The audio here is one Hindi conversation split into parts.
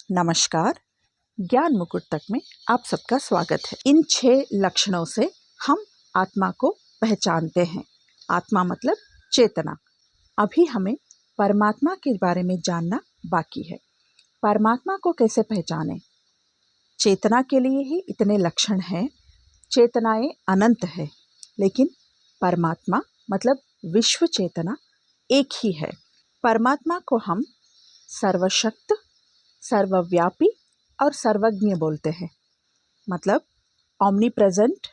नमस्कार। ज्ञान मुकुट तक में आप सबका स्वागत है। इन 6 लक्षणों से हम आत्मा को पहचानते हैं। आत्मा मतलब चेतना। अभी हमें परमात्मा के बारे में जानना बाकी है। परमात्मा को कैसे पहचानें? चेतना के लिए ही इतने लक्षण हैं। चेतनाएं अनंत है, लेकिन परमात्मा मतलब विश्व चेतना एक ही है। परमात्मा को हम सर्वशक्त, सर्वव्यापी और सर्वज्ञ बोलते हैं। मतलब ओमनी प्रेजेंट,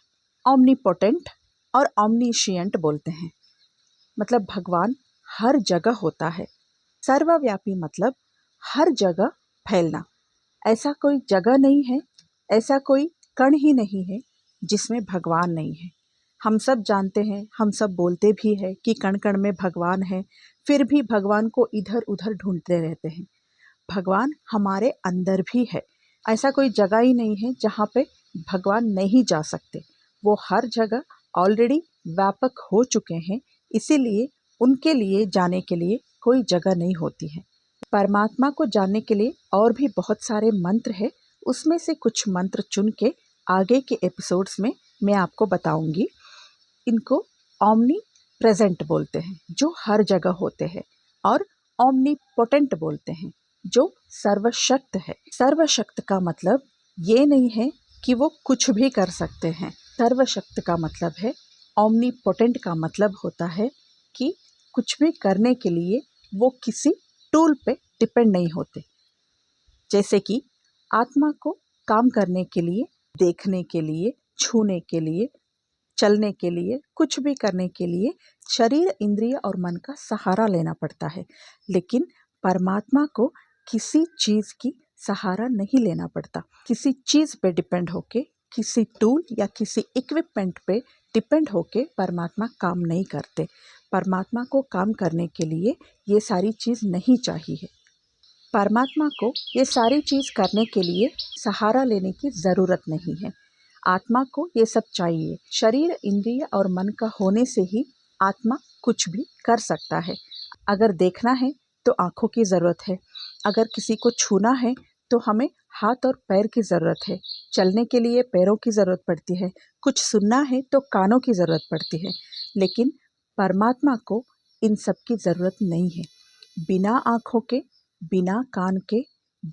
ओमनीपोटेंट और ओमनीशिएंट बोलते हैं। मतलब भगवान हर जगह होता है। सर्वव्यापी मतलब हर जगह फैलना। ऐसा कोई जगह नहीं है, ऐसा कोई कण ही नहीं है जिसमें भगवान नहीं है। हम सब जानते हैं, हम सब बोलते भी हैं कि कण कण में भगवान है, फिर भी भगवान को इधर उधर ढूंढते रहते हैं। भगवान हमारे अंदर भी है। ऐसा कोई जगह ही नहीं है जहाँ पे भगवान नहीं जा सकते। वो हर जगह ऑलरेडी व्यापक हो चुके हैं, इसीलिए उनके लिए जाने के लिए कोई जगह नहीं होती है। परमात्मा को जानने के लिए और भी बहुत सारे मंत्र हैं। उसमें से कुछ मंत्र चुन के आगे के एपिसोड्स में मैं आपको बताऊंगी। इनको ओमनी प्रेजेंट बोलते हैं, जो हर जगह होते हैं, और ओमनीपोटेंट बोलते हैं, जो सर्वशक्त है। सर्वशक्त का मतलब ये नहीं है कि वो कुछ भी कर सकते हैं। सर्वशक्त का मतलब है, ओमनीपोटेंट का मतलब होता है कि कुछ भी करने के लिए वो किसी टूल पे डिपेंड नहीं होते। जैसे कि आत्मा को काम करने के लिए, देखने के लिए, छूने के लिए, चलने के लिए, कुछ भी करने के लिए शरीर, इंद्रिय और मन का सहारा लेना पड़ता है। लेकिन परमात्मा को किसी चीज़ की सहारा नहीं लेना पड़ता। किसी चीज़ पे डिपेंड होके, किसी टूल या किसी इक्विपमेंट पे डिपेंड होके परमात्मा काम नहीं करते। परमात्मा को काम करने के लिए ये सारी चीज़ नहीं चाहिए। परमात्मा को ये सारी चीज़ करने के लिए सहारा लेने की ज़रूरत नहीं है। आत्मा को ये सब चाहिए। शरीर, इंद्रिय और मन का होने से ही आत्मा कुछ भी कर सकता है। अगर देखना है तो आँखों की ज़रूरत है। अगर किसी को छूना है तो हमें हाथ और पैर की ज़रूरत है। चलने के लिए पैरों की ज़रूरत पड़ती है। कुछ सुनना है तो कानों की ज़रूरत पड़ती है। लेकिन परमात्मा को इन सब की ज़रूरत नहीं है। बिना आँखों के, बिना कान के,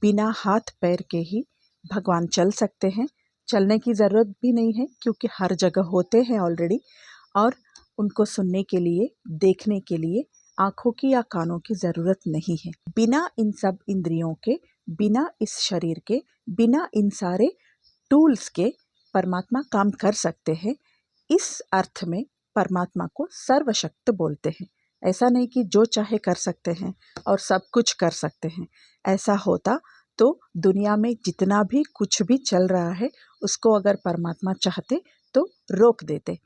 बिना हाथ पैर के ही भगवान चल सकते हैं। चलने की ज़रूरत भी नहीं है, क्योंकि हर जगह होते हैं ऑलरेडी। और उनको सुनने के लिए, देखने के लिए आँखों की या कानों की ज़रूरत नहीं है। बिना इन सब इंद्रियों के, बिना इस शरीर के, बिना इन सारे टूल्स के परमात्मा काम कर सकते हैं। इस अर्थ में परमात्मा को सर्वशक्त बोलते हैं। ऐसा नहीं कि जो चाहे कर सकते हैं और सब कुछ कर सकते हैं। ऐसा होता तो दुनिया में जितना भी कुछ भी चल रहा है, उसको अगर परमात्मा चाहते तो रोक देते।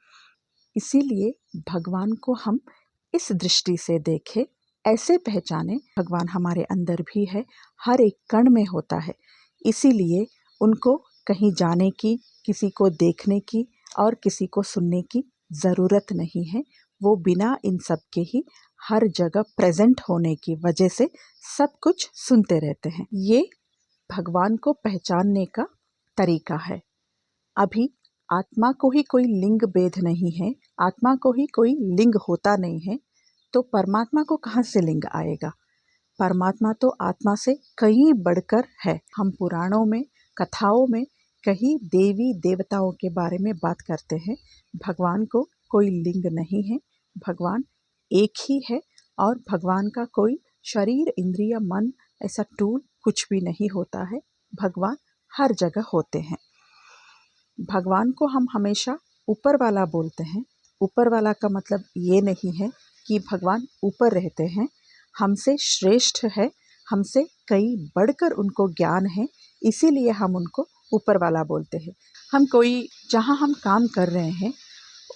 इसीलिए भगवान को हम इस दृष्टि से देखें, ऐसे पहचाने। भगवान हमारे अंदर भी है, हर एक कण में होता है। इसीलिए उनको कहीं जाने की, किसी को देखने की और किसी को सुनने की ज़रूरत नहीं है। वो बिना इन सब के ही हर जगह प्रेजेंट होने की वजह से सब कुछ सुनते रहते हैं। ये भगवान को पहचानने का तरीका है। अभी आत्मा को ही कोई लिंग भेद नहीं है, आत्मा को ही कोई लिंग होता नहीं है, तो परमात्मा को कहाँ से लिंग आएगा? परमात्मा तो आत्मा से कहीं बढ़कर है। हम पुराणों में, कथाओं में कहीं देवी देवताओं के बारे में बात करते हैं। भगवान को कोई लिंग नहीं है, भगवान एक ही है। और भगवान का कोई शरीर, इंद्रिय, मन ऐसा टूल कुछ भी नहीं होता है। भगवान हर जगह होते हैं। भगवान को हम हमेशा ऊपर वाला बोलते हैं। ऊपर वाला का मतलब ये नहीं है कि भगवान ऊपर रहते हैं, हमसे श्रेष्ठ है, हमसे कई बढ़कर उनको ज्ञान है, इसीलिए हम उनको ऊपर वाला बोलते हैं। हम कोई, जहाँ हम काम कर रहे हैं,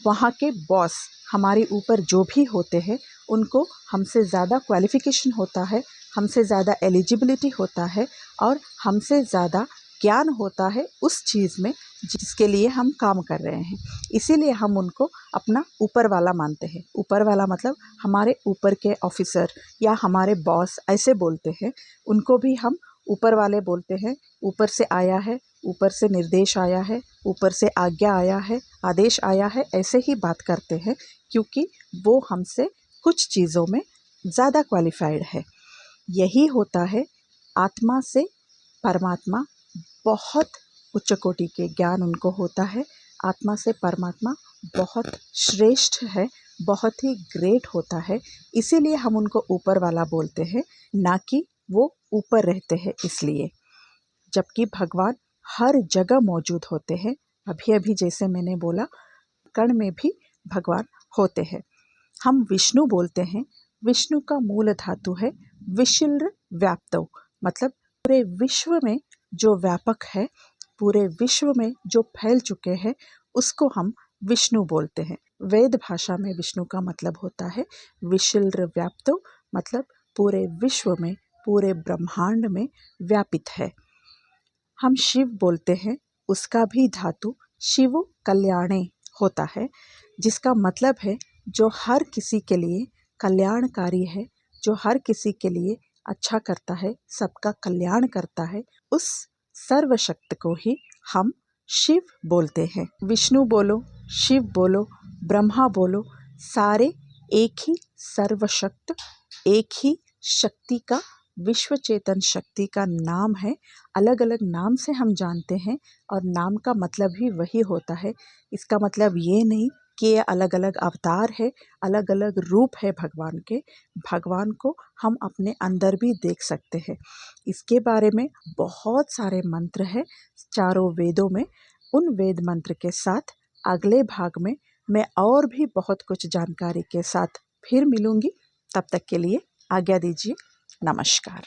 वहाँ के बॉस हमारे ऊपर जो भी होते हैं, उनको हमसे ज़्यादा क्वालिफ़िकेशन होता है, हमसे ज़्यादा एलिजिबिलिटी होता है और हमसे ज़्यादा ज्ञान होता है उस चीज़ में जिसके लिए हम काम कर रहे हैं। इसीलिए हम उनको अपना ऊपर वाला मानते हैं। ऊपर वाला मतलब हमारे ऊपर के ऑफिसर या हमारे बॉस ऐसे बोलते हैं। उनको भी हम ऊपर वाले बोलते हैं ऊपर से आया है, ऊपर से निर्देश आया है, ऊपर से आज्ञा आया है, आदेश आया है, ऐसे ही बात करते हैं क्योंकि वो हमसे कुछ चीज़ों में ज़्यादा क्वालिफाइड है। यही होता है आत्मा से परमात्मा, बहुत उच्च कोटि के ज्ञान उनको होता है। आत्मा से परमात्मा बहुत श्रेष्ठ है, बहुत ही ग्रेट होता है, इसीलिए हम उनको ऊपर वाला बोलते हैं, ना कि वो ऊपर रहते हैं इसलिए। जबकि भगवान हर जगह मौजूद होते हैं। अभी अभी जैसे मैंने बोला, कण में भी भगवान होते हैं। हम विष्णु बोलते हैं। विष्णु का मूल धातु है विशिल्र व्याप्तो, मतलब पूरे विश्व में जो व्यापक है, पूरे विश्व में जो फैल चुके हैं, उसको हम विष्णु बोलते हैं। वेद भाषा में विष्णु का मतलब होता है विशिल्र व्याप्तो, मतलब पूरे विश्व में, पूरे ब्रह्मांड में व्यापित है। हम शिव बोलते हैं, उसका भी धातु शिव कल्याणे होता है, जिसका मतलब है जो हर किसी के लिए कल्याणकारी है, जो हर किसी के लिए अच्छा करता है, सबका कल्याण करता है, उस सर्वशक्त को ही हम शिव बोलते हैं। विष्णु बोलो, शिव बोलो, ब्रह्मा बोलो, सारे एक ही सर्वशक्त, एक ही शक्ति का, विश्व चेतन शक्ति का नाम है। अलग अलग नाम से हम जानते हैं और नाम का मतलब भी वही होता है। इसका मतलब ये नहीं कि ये अलग अलग अवतार है, अलग अलग रूप है भगवान के। भगवान को हम अपने अंदर भी देख सकते हैं। इसके बारे में बहुत सारे मंत्र हैं चारों वेदों में। उन वेद मंत्र के साथ अगले भाग में मैं और भी बहुत कुछ जानकारी के साथ फिर मिलूँगी। तब तक के लिए आज्ञा दीजिए। नमस्कार।